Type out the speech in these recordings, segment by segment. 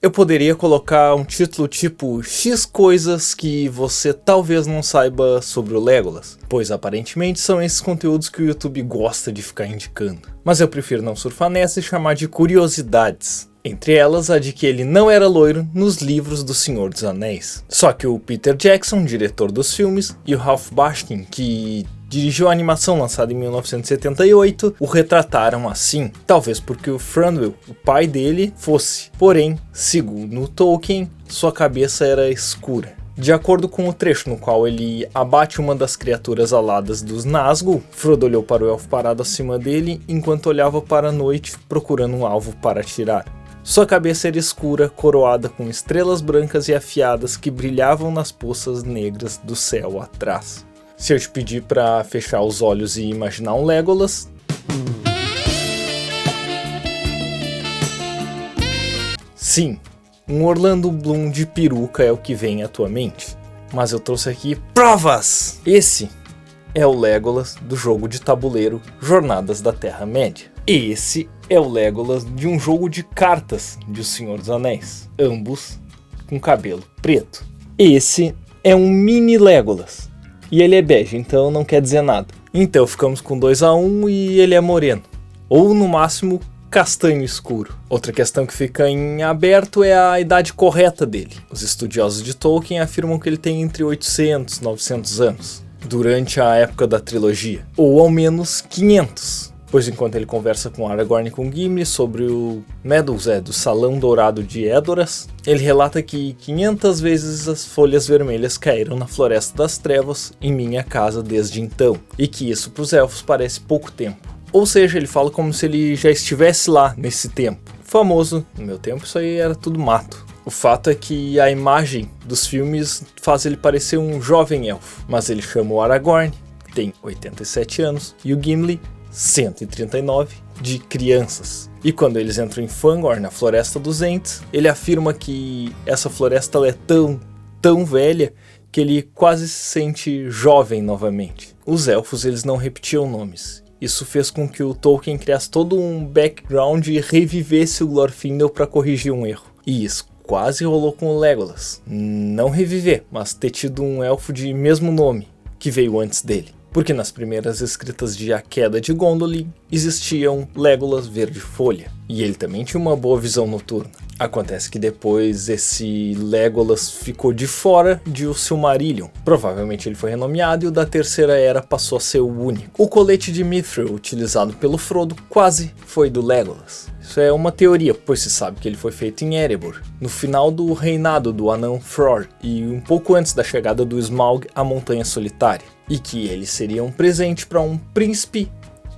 eu poderia colocar um título tipo X coisas que você talvez não saiba sobre o Legolas, pois aparentemente são esses conteúdos que o YouTube gosta de ficar indicando. Mas eu prefiro não surfar nessa e chamar de curiosidades. Entre elas, a de que ele não era loiro nos livros do Senhor dos Anéis. Só que o Peter Jackson, diretor dos filmes, e o Ralph Bakshi, que dirigiu a animação lançada em 1978, o retrataram assim, talvez porque o Thranduil, o pai dele, fosse. Porém, segundo Tolkien, sua cabeça era escura. De acordo com o trecho no qual ele abate uma das criaturas aladas dos Nazgûl, Frodo olhou para o elfo parado acima dele enquanto olhava para a noite procurando um alvo para atirar. Sua cabeça era escura, coroada com estrelas brancas e afiadas que brilhavam nas poças negras do céu atrás. Se eu te pedir para fechar os olhos e imaginar um Legolas... Sim, um Orlando Bloom de peruca é o que vem à tua mente. Mas eu trouxe aqui provas! Esse é o Legolas do jogo de tabuleiro Jornadas da Terra-média. Esse é o Legolas de um jogo de cartas de O Senhor dos Anéis, ambos com cabelo preto. Esse é um mini Legolas, e ele é bege, então não quer dizer nada. Então ficamos com 2-1 e ele é moreno, ou no máximo castanho escuro. Outra questão que fica em aberto é a idade correta dele. Os estudiosos de Tolkien afirmam que ele tem entre 800 e 900 anos, durante a época da trilogia, ou ao menos 500. Pois enquanto ele conversa com Aragorn e com Gimli sobre o Meadows, do Salão Dourado de Edoras, ele relata que 500 vezes as folhas vermelhas caíram na Floresta das Trevas em minha casa desde então, e que isso para os elfos parece pouco tempo. Ou seja, ele fala como se ele já estivesse lá nesse tempo. Famoso, no meu tempo isso aí era tudo mato. O fato é que a imagem dos filmes faz ele parecer um jovem elfo, mas ele chama o Aragorn, que tem 87 anos, e o Gimli, 139, de crianças. E quando eles entram em Fangorn, na Floresta dos Ents, ele afirma que essa floresta ela é tão velha que ele quase se sente jovem novamente. Os elfos eles não repetiam nomes. Isso fez com que o Tolkien criasse todo um background e revivesse o Glorfindel para corrigir um erro. E isso quase rolou com o Legolas. Não reviver, mas ter tido um elfo de mesmo nome, que veio antes dele. Porque nas primeiras escritas de A Queda de Gondolin existia um Legolas verde-folha, e ele também tinha uma boa visão noturna. Acontece que depois esse Legolas ficou de fora de O Silmarillion. Provavelmente ele foi renomeado e o da Terceira Era passou a ser o único. O colete de Mithril utilizado pelo Frodo quase foi do Legolas. Isso é uma teoria, pois se sabe que ele foi feito em Erebor, no final do reinado do anão Thror e um pouco antes da chegada do Smaug à Montanha Solitária, e que ele seria um presente para um príncipe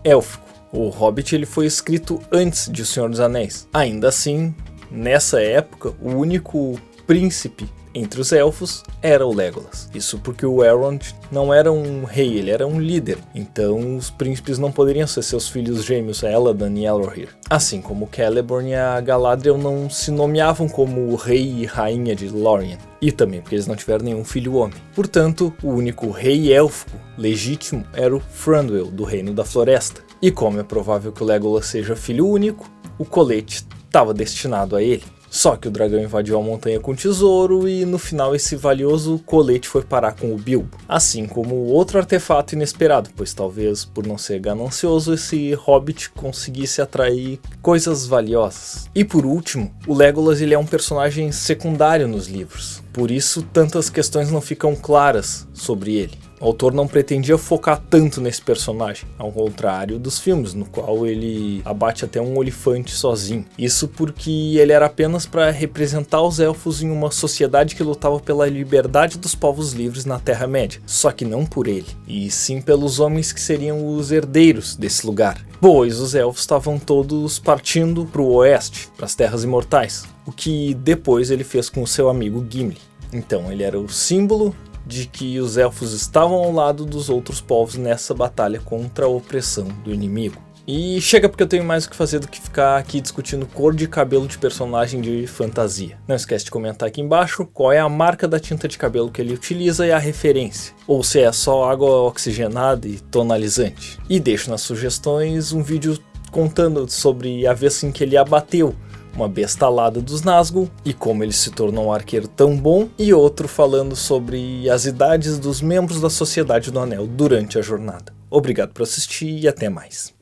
élfico. O Hobbit ele foi escrito antes de O Senhor dos Anéis. Ainda assim, nessa época, o único príncipe entre os elfos era o Legolas. Isso porque o Elrond não era um rei, ele era um líder. Então os príncipes não poderiam ser seus filhos gêmeos, Elladan e Elrohir. Assim como Celeborn e a Galadriel não se nomeavam como rei e rainha de Lórien. E também porque eles não tiveram nenhum filho homem. Portanto, o único rei élfico legítimo era o Thranduil, do Reino da Floresta. E como é provável que o Legolas seja filho único, o colete estava destinado a ele. Só que o dragão invadiu a montanha com tesouro e no final esse valioso colete foi parar com o Bilbo. Assim como outro artefato inesperado, pois talvez por não ser ganancioso esse hobbit conseguisse atrair coisas valiosas. E por último, o Legolas ele é um personagem secundário nos livros. Por isso tantas questões não ficam claras sobre ele. O autor não pretendia focar tanto nesse personagem, ao contrário dos filmes, no qual ele abate até um olifante sozinho. Isso porque ele era apenas para representar os elfos em uma sociedade que lutava pela liberdade dos povos livres na Terra-média, só que não por ele, e sim pelos homens que seriam os herdeiros desse lugar. Pois os elfos estavam todos partindo para o oeste, para as Terras Imortais, o que depois ele fez com o seu amigo Gimli. Então ele era o símbolo de que os elfos estavam ao lado dos outros povos nessa batalha contra a opressão do inimigo. E chega porque eu tenho mais o que fazer do que ficar aqui discutindo cor de cabelo de personagem de fantasia. Não esquece de comentar aqui embaixo qual é a marca da tinta de cabelo que ele utiliza e a referência, ou se é só água oxigenada e tonalizante. E deixo nas sugestões um vídeo contando sobre a vez em que ele abateu uma besta alada dos Nazgûl e como ele se tornou um arqueiro tão bom, e outro falando sobre as idades dos membros da Sociedade do Anel durante a jornada. Obrigado por assistir e até mais.